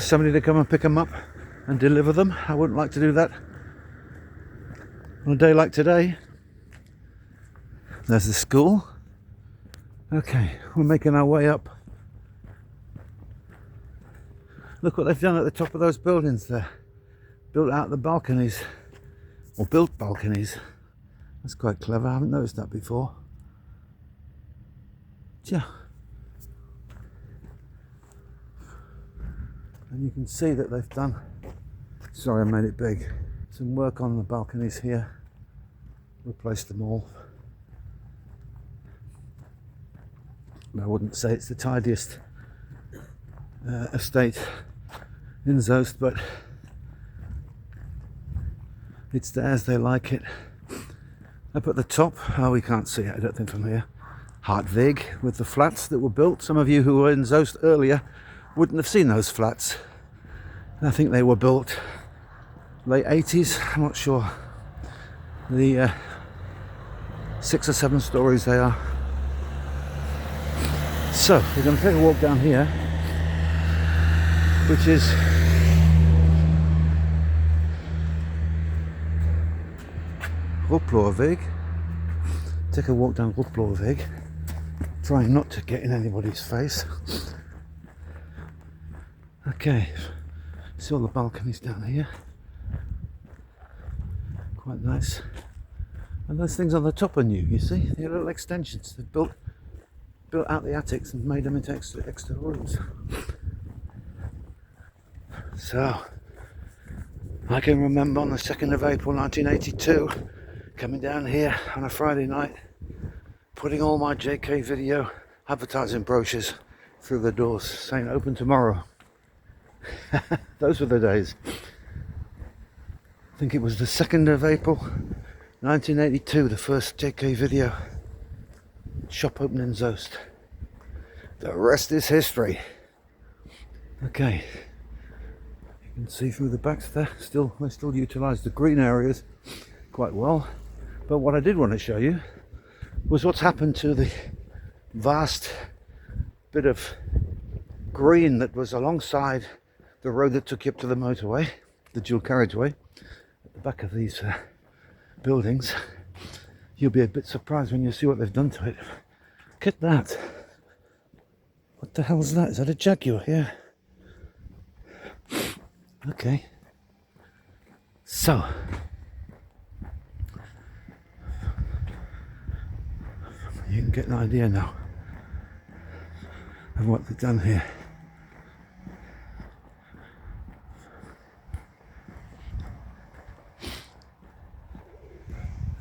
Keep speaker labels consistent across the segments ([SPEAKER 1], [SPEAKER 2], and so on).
[SPEAKER 1] Somebody to come and pick them up and deliver them. I wouldn't like to do that on a day like today. There's the school. Okay, we're making our way up. Look what they've done at the top of those buildings there. Built out the balconies, or built balconies. That's quite clever. I haven't noticed that before. Yeah. And you can see that they've done, sorry I made it big, some work on the balconies here. Replaced them all. I wouldn't say it's the tidiest estate in Soest, but it's theirs, they like it. Up at the top, oh, we can't see it, I don't think, from here. Hartvig with the flats that were built. Some of you who were in Soest earlier wouldn't have seen those flats. I think they were built late 80s, I'm not sure. The 6 or 7 stories they are. So we're going to take a walk down here, which is Ruplorvig. Take a walk down Ruplorvig, trying not to get in anybody's face. Okay, see all the balconies down here. Quite nice. And those things on the top are new, you see? They're little extensions. They've built out the attics and made them into extra rooms. So, I can remember on the 2nd of April 1982, coming down here on a Friday night, putting all my JK video advertising brochures through the doors, saying open tomorrow. Those were the days. I think it was the 2nd of April 1982, the first JK video shop opened in Soest. The rest is history. Okay, you can see through the backs there, they still utilise the green areas quite well. But what I did want to show you was what's happened to the vast bit of green that was alongside the road that took you up to the motorway, the dual carriageway, at the back of these buildings. You'll be a bit surprised when you see what they've done to it. Look at that. What the hell is that? Is that a Jaguar? Yeah. Okay. So, you can get an idea now of what they've done here.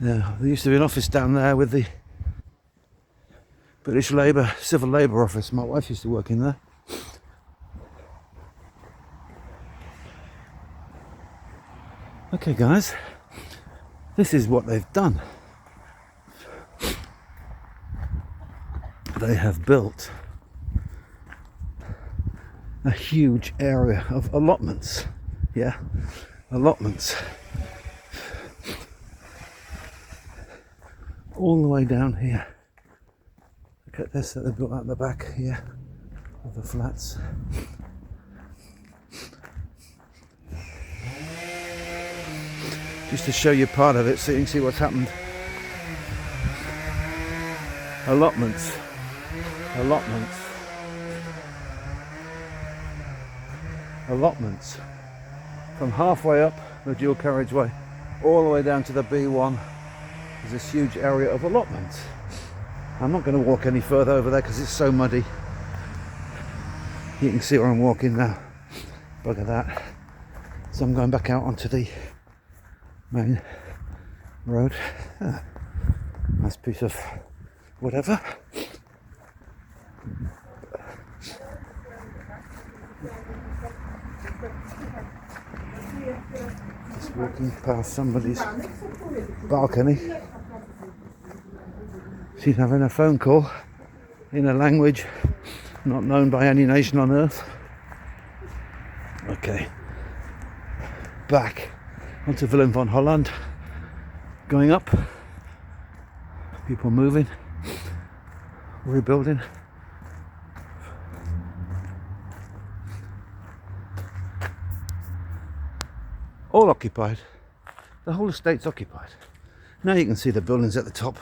[SPEAKER 1] Yeah, there used to be an office down there with the British Labour, Civil Labour office. My wife used to work in there. Okay guys, this is what they've done. They have built a huge area of allotments. Yeah, allotments. All the way down here. Look at this that they built out the back here of the flats. Just to show you part of it so you can see what's happened. Allotments. Allotments. Allotments. From halfway up the dual carriageway all the way down to the B1. There's this huge area of allotments. I'm not going to walk any further over there because it's so muddy. You can see where I'm walking now. Bugger that. So I'm going back out onto the main road. Nice piece of whatever. Just walking past somebody's balcony. She's having a phone call in a language not known by any nation on earth. Okay, back onto Willem van Holland, going up, people moving, rebuilding. all occupied. The whole estate's occupied. Now you can see the buildings at the top,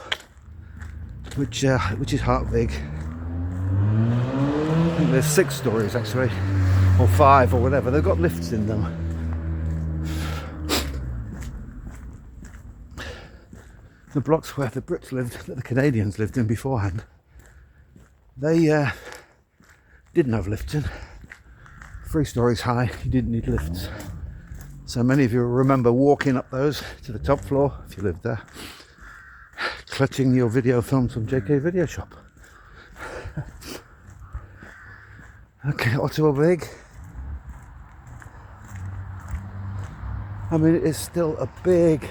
[SPEAKER 1] which is Hartvig. I think there's 6 stories actually, or 5 or whatever. They've got lifts in them. The blocks where the Brits lived, that the Canadians lived in beforehand, they didn't have lifts in. 3 stories high, you didn't need lifts. So many of you remember walking up those to the top floor, if you lived there, clutching your video films from JK Video Shop. Okay, Otterweg. I mean, it is still a big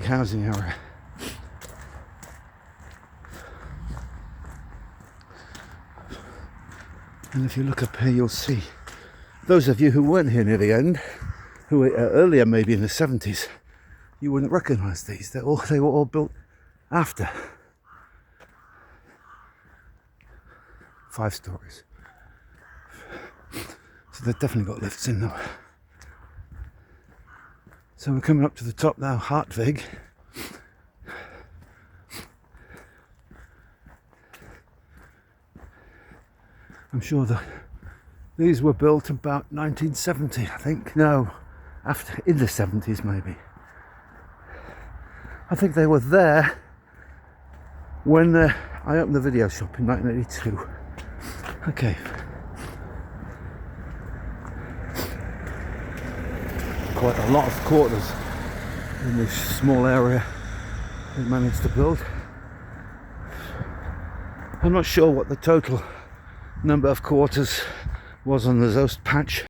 [SPEAKER 1] housing area. And if you look up here, you'll see, those of you who weren't here near the end, who were earlier, maybe in the 70s, you wouldn't recognise these. They were all built after. 5 stories. So they've definitely got lifts in them. So we're coming up to the top now, Hartvig. I'm sure that these were built about 1970, I think. No, after, in the 70s maybe. I think they were there when I opened the video shop in 1982. Okay. Quite a lot of quarters in this small area they managed to build. I'm not sure what the total number of quarters was on the Soest patch.